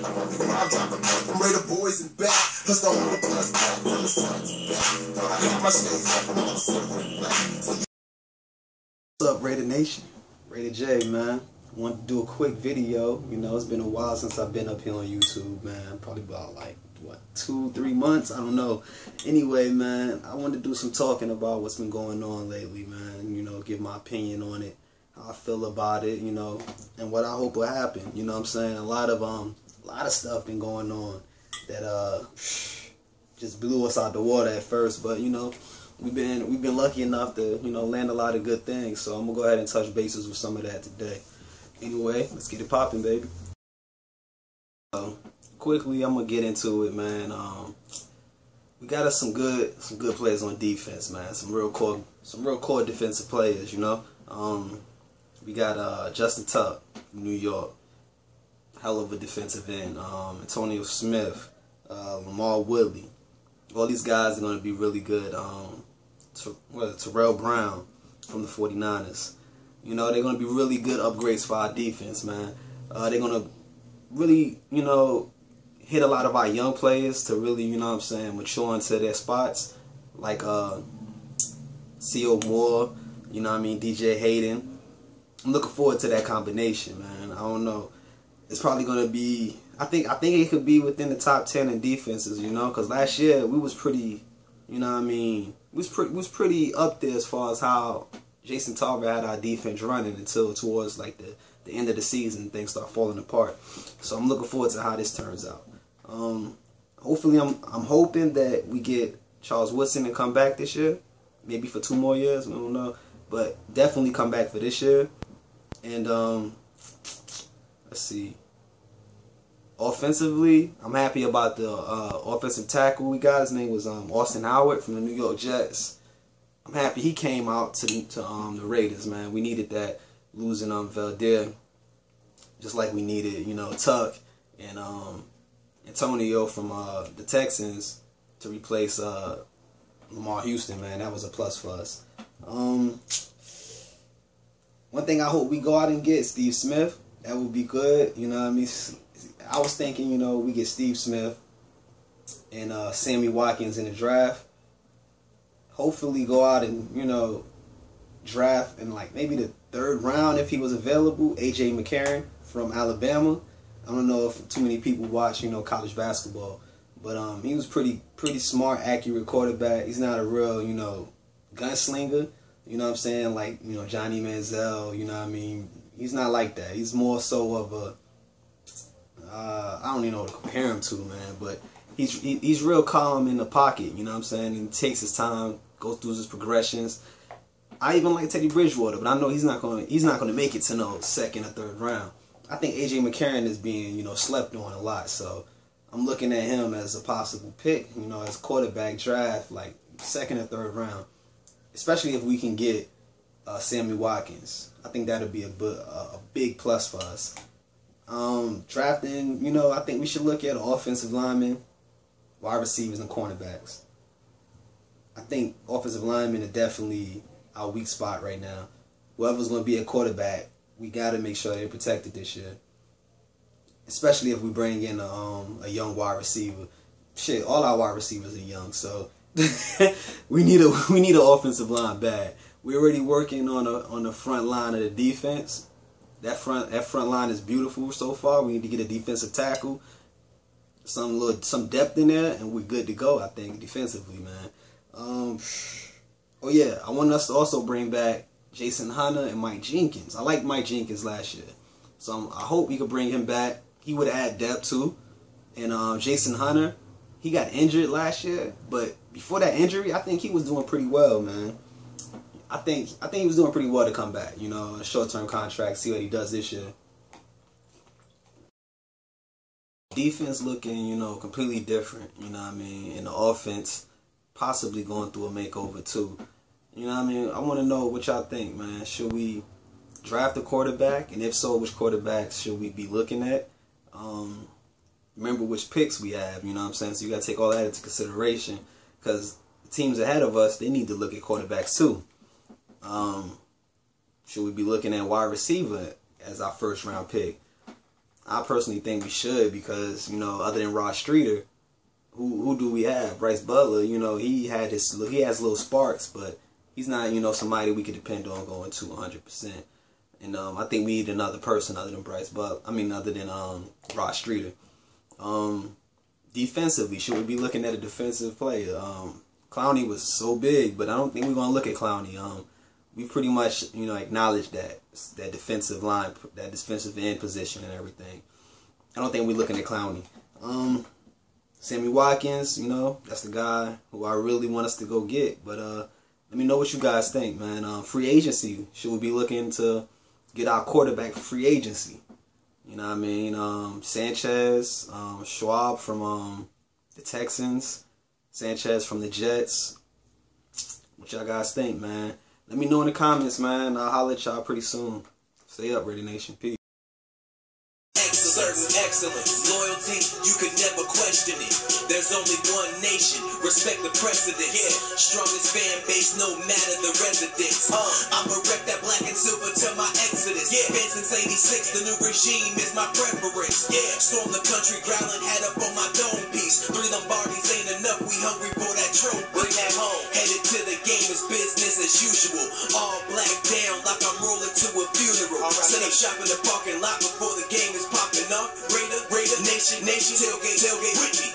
I'm Raider boys and back. Plus the whole plus back. What's up, Raider Nation? Raider J, man. I wanted to do a quick video. You know, it's been a while since I've been up here on YouTube, man. Probably about like, what, 2-3 months? I don't know. Anyway, man, I wanted to do some talking about what's been going on lately, man. You know, give my opinion on it, how I feel about it, you know, and what I hope will happen. You know what I'm saying? A lot of stuff been going on that just blew us out the water at first, but you know, we've been lucky enough to, you know, land a lot of good things. So I'm gonna go ahead and touch bases with some of that today. Anyway, let's get it popping, baby. Quickly, I'm gonna get into it, man. We got us some good players on defense, man. Some real core defensive players, you know. We got Justin Tuck from New York, hell of a defensive end. Antonio Smith, Lamar Woodley. All these guys are gonna be really good. Terrell Brown from the 49ers. You know, they're going to be really good upgrades for our defense, man. They're going to really, you know, hit a lot of our young players to really, you know what I'm saying, mature into their spots. Like C.O. Moore, you know what I mean, DJ Hayden. I'm looking forward to that combination, man. I don't know. It's probably going to be, I think it could be within the top 10 in defenses, you know, because last year we was pretty, you know what I mean, we was pretty up there as far as how Jason Tarver had our defense running until towards like the end of the season, things start falling apart. So I'm looking forward to how this turns out. Hopefully, I'm hoping that we get Charles Woodson to come back this year, maybe for 2 more years. I don't know, but definitely come back for this year. And let's see. Offensively, I'm happy about the offensive tackle we got. His name was Austin Howard from the New York Jets. I'm happy he came out to the Raiders, man. We needed that, losing Valdir, just like we needed, you know, Tuck and Antonio from the Texans to replace Lamar Houston, man. That was a plus for us. One thing I hope we go out and get Steve Smith. That would be good, you know what I mean? I was thinking, you know, we get Steve Smith and Sammy Watkins in the draft. Hopefully go out and, you know, draft in like maybe the 3rd round if he was available, A.J. McCarron from Alabama. I don't know if too many people watch, you know, college basketball, but he was pretty smart, accurate quarterback. He's not a real, you know, gunslinger, you know what I'm saying, like, you know, Johnny Manziel, you know what I mean. He's not like that. He's more so of a I don't even know what to compare him to, man, but he's real calm in the pocket, you know what I'm saying? He takes his time, goes through his progressions. I even like Teddy Bridgewater, but I know he's not going to make it to no 2nd or 3rd round. I think A.J. McCarron is being, you know, slept on a lot, so I'm looking at him as a possible pick, you know, as quarterback draft, like 2nd or 3rd round, especially if we can get Sammy Watkins. I think that'll be a big plus for us. Drafting, you know, I think we should look at offensive linemen, wide receivers, and cornerbacks. I think offensive linemen are definitely our weak spot right now. Whoever's going to be a quarterback, we got to make sure they're protected this year. Especially if we bring in a young wide receiver. Shit, all our wide receivers are young, so we need an offensive line bad. We're already working on the front line of the defense. That front line is beautiful so far. We need to get a defensive tackle, some depth in there, and we're good to go, I think, defensively, man. Oh yeah, I want us to also bring back Jason Hunter and Mike Jenkins. I liked Mike Jenkins last year, so I hope we could bring him back. He would add depth too. And Jason Hunter, he got injured last year, but before that injury, I think he was doing pretty well, man. I think he was doing pretty well to come back, you know, a short-term contract, see what he does this year. Defense looking, you know, completely different, you know what I mean, and the offense possibly going through a makeover too. You know what I mean? I want to know what y'all think, man. Should we draft a quarterback, and if so, which quarterbacks should we be looking at? Remember which picks we have, you know what I'm saying? So you got to take all that into consideration, because the teams ahead of us, they need to look at quarterbacks too. Should we be looking at wide receiver as our 1st round pick? I personally think we should, because, you know, other than Ross Streeter, who do we have? Bryce Butler, you know, he has little sparks, but he's not, you know, somebody we could depend on going to 100%. And I think we need another person other than Bryce Butler. I mean, other than Ross Streeter. Defensively, should we be looking at a defensive player? Clowney was so big, but I don't think we're gonna look at Clowney. We pretty much, you know, acknowledge that defensive line, that defensive end position and everything. I don't think we're looking at Clowney. Sammy Watkins, you know, that's the guy who I really want us to go get. But let me know what you guys think, man. Free agency, should we be looking to get our quarterback for free agency? You know what I mean? Sanchez, Schwab from the Texans, Sanchez from the Jets. What y'all guys think, man? Let me know in the comments, man. I'll holler at y'all pretty soon. Stay up, Raider Nation. Peace. Excellence, loyalty, you could never question it. There's only one nation, respect the precedence. Strongest fan base, no matter the residence. I'ma wreck that black and silver till my exodus. Been since '86, the new regime is my preference. Storm the country, growling, head up on my dome piece. 3 Lombardis ain't enough, we hungry for that trophy. Bring that home, headed to the game, it's business as usual. All black down like I'm rolling to a funeral. Set up shop in the parking lot before the game is popping off. Raider, Nation, tailgate, with me.